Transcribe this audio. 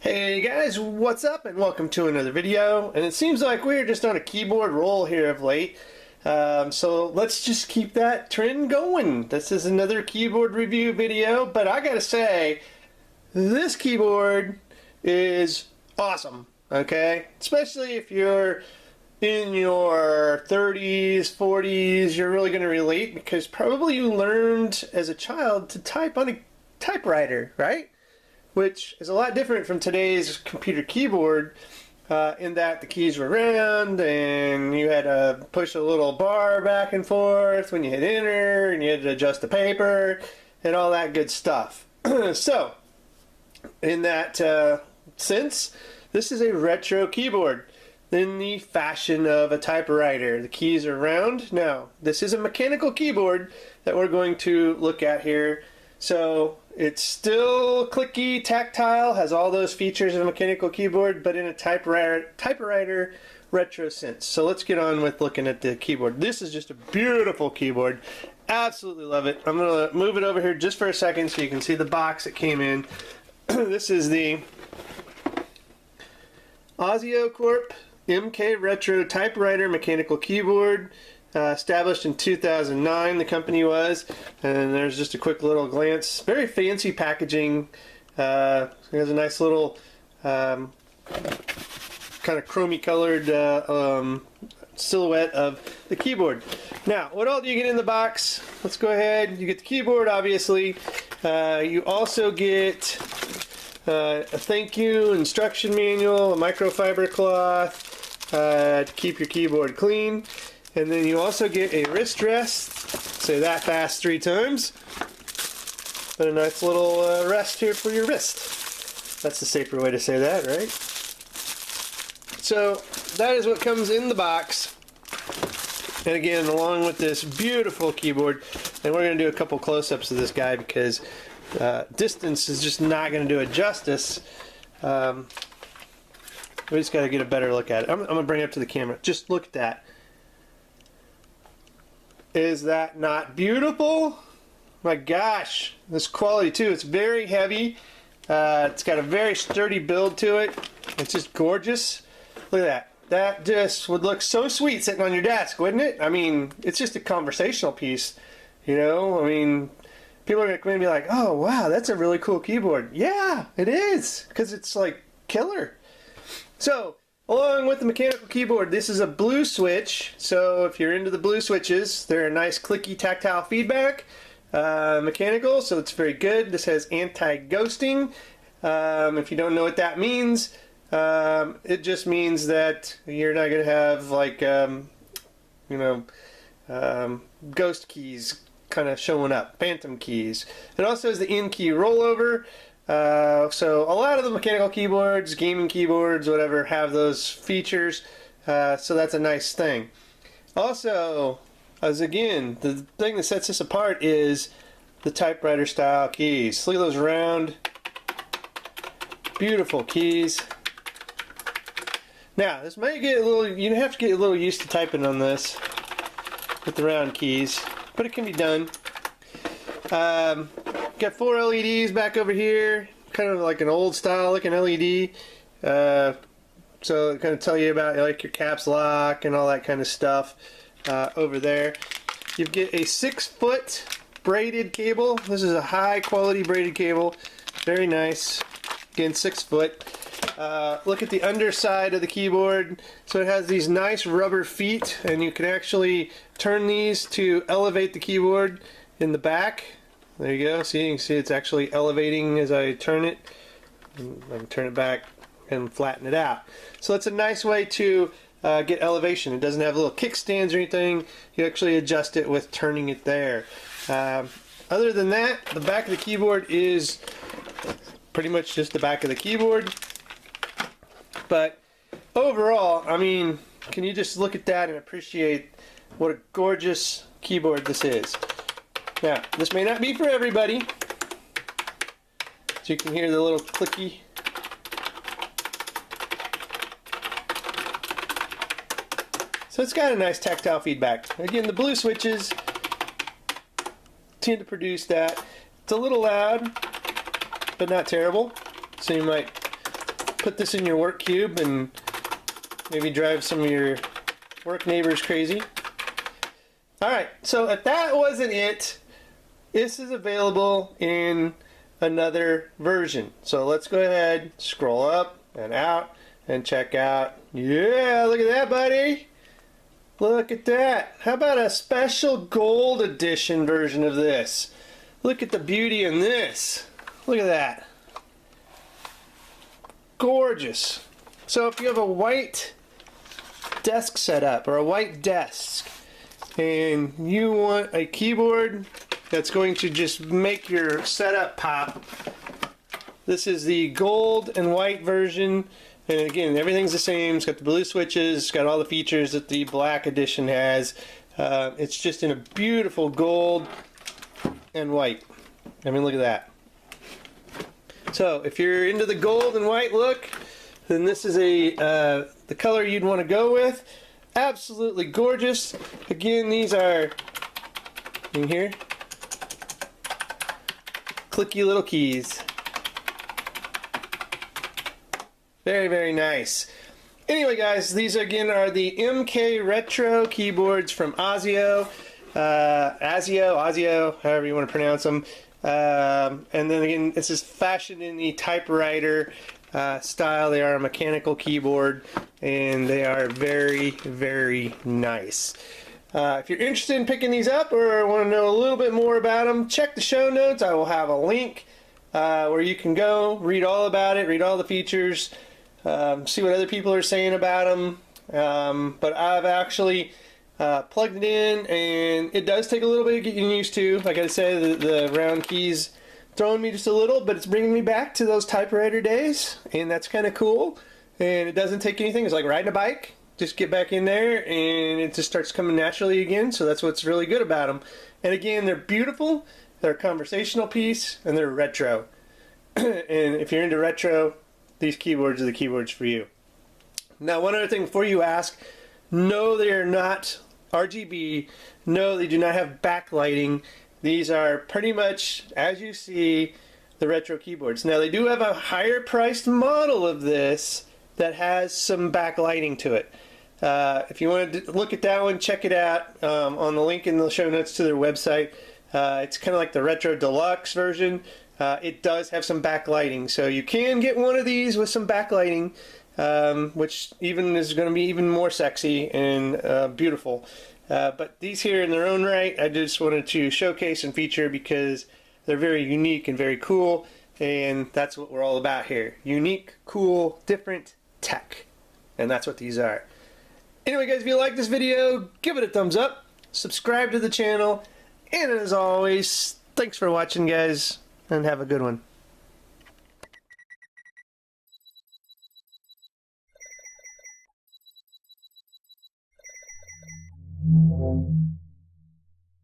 Hey guys, what's up and welcome to another video. And it seems like we're just on a keyboard roll here of late. So let's just keep that trend going. This is another keyboard review video, but I gotta say, this keyboard is awesome, okay? Especially if you're in your 30s, 40s, you're really gonna relate because probably you learned as a child to type on a typewriter, right? Which is a lot different from today's computer keyboard in that the keys were round and you had to push a little bar back and forth when you hit enter and you had to adjust the paper and all that good stuff. So, in that sense, this is a retro keyboard in the fashion of a typewriter. The keys are round. Now, this is a mechanical keyboard that we're going to look at here. So it's still clicky, tactile, has all those features of a mechanical keyboard, but in a typewriter retro sense. So let's get on with looking at the keyboard. This is just a beautiful keyboard. Absolutely love it. I'm going to move it over here just for a second so you can see the box it came in. This is the Azio MK Retro Typewriter Mechanical Keyboard. Established in 2009, the company was, and there's just a quick little glance. Very fancy packaging. It has a nice little kind of chromey colored silhouette of the keyboard. Now, what all do you get in the box? Let's go ahead. You get the keyboard, obviously. You also get a thank you instruction manual, a microfiber cloth to keep your keyboard clean. And then you also get a wrist rest. Say that fast 3 times. And a nice little rest here for your wrist. That's the safer way to say that, right? So that is what comes in the box. And again, along with this beautiful keyboard, and we're going to do a couple close-ups of this guy because distance is just not going to do it justice. We just got to get a better look at it. I'm going to bring it up to the camera. Just look at that. Is that not beautiful? My gosh, this quality too. It's very heavy. It's got a very sturdy build to it. It's just gorgeous. Look at that. That just would look so sweet sitting on your desk, wouldn't it? I mean, it's just a conversational piece, you know? I mean, people are going to be like, oh, wow, that's a really cool keyboard. Yeah, it is, because it's like killer. So, along with the mechanical keyboard, this is a blue switch. So if you're into the blue switches, they're a nice clicky tactile feedback. Mechanical, so it's very good. This has anti-ghosting. If you don't know what that means, it just means that you're not going to have like, ghost keys kind of showing up, phantom keys. It also has the in-key rollover. So a lot of the mechanical keyboards, gaming keyboards, whatever, have those features. So that's a nice thing. Also, as again, the thing that sets this apart is the typewriter style keys. Look at those round, beautiful keys. Now, this may get a little, you have to get a little used to typing on this with the round keys, but it can be done. Got 4 LEDs back over here, kind of like an old style looking LED. So it kind of tell you about like your caps lock and all that kind of stuff over there. You get a 6-foot braided cable. This is a high quality braided cable. Very nice. Again, 6 foot. Look at the underside of the keyboard. So it has these nice rubber feet, and you can actually turn these to elevate the keyboard in the back. There you go. See, you can see it's actually elevating as I turn it. I can turn it back and flatten it out. So it's a nice way to get elevation. It doesn't have little kickstands or anything. You actually adjust it with turning it there. Other than that, the back of the keyboard is pretty much just the back of the keyboard. But overall, I mean, can you just look at that and appreciate what a gorgeous keyboard this is? Now, this may not be for everybody. So you can hear the little clicky. So it's got a nice tactile feedback. Again, the blue switches tend to produce that. It's a little loud, but not terrible. So you might put this in your work cube and maybe drive some of your work neighbors crazy. Alright, so if that wasn't it, this is available in another version. So let's go ahead, scroll up and out and check out. Yeah, look at that, buddy. Look at that. How about a special gold edition version of this? Look at the beauty in this. Look at that. Gorgeous. So if you have a white desk setup or a white desk and you want a keyboard that's going to just make your setup pop, this is the gold and white version. And again, everything's the same. It's got the blue switches, it's got all the features that the black edition has. It's just in a beautiful gold and white. I mean, look at that. So if you're into the gold and white look, then this is the color you'd want to go with. Absolutely gorgeous. Again, these are, in here, clicky little keys. Very, very nice. Anyway, guys, these again are the MK Retro keyboards from Azio. Azio, however you want to pronounce them. And then again, this is fashioned in the Typewriter style. They are a mechanical keyboard, and they are very, very nice. If you're interested in picking these up or want to know a little bit more about them, check the show notes. I will have a link where you can go read all about it, read all the features, see what other people are saying about them. But I've actually plugged it in, and it does take a little bit of getting used to. I gotta say, the round keys throwing me just a little, but it's bringing me back to those typewriter days, and that's kind of cool. And it doesn't take anything. It's like riding a bike. Just get back in there, and it just starts coming naturally again. So that's what's really good about them. And again, they're beautiful. They're a conversational piece, and they're retro. And if you're into retro, these keyboards are the keyboards for you. Now, one other thing before you ask, no, they are not RGB. No, they do not have backlighting. These are pretty much, as you see, the retro keyboards. Now, they do have a higher priced model of this that has some backlighting to it. If you want to look at that one, check it out on the link in the show notes to their website. It's kind of like the Retro Deluxe version. It does have some backlighting, so you can get one of these with some backlighting, which even is going to be even more sexy and beautiful. But these here in their own right, I just wanted to showcase and feature because they're very unique and very cool, and that's what we're all about here. Unique, cool, different tech, and that's what these are. Anyway, guys, if you like this video, give it a thumbs up, subscribe to the channel, and as always, thanks for watching, guys, and have a good one.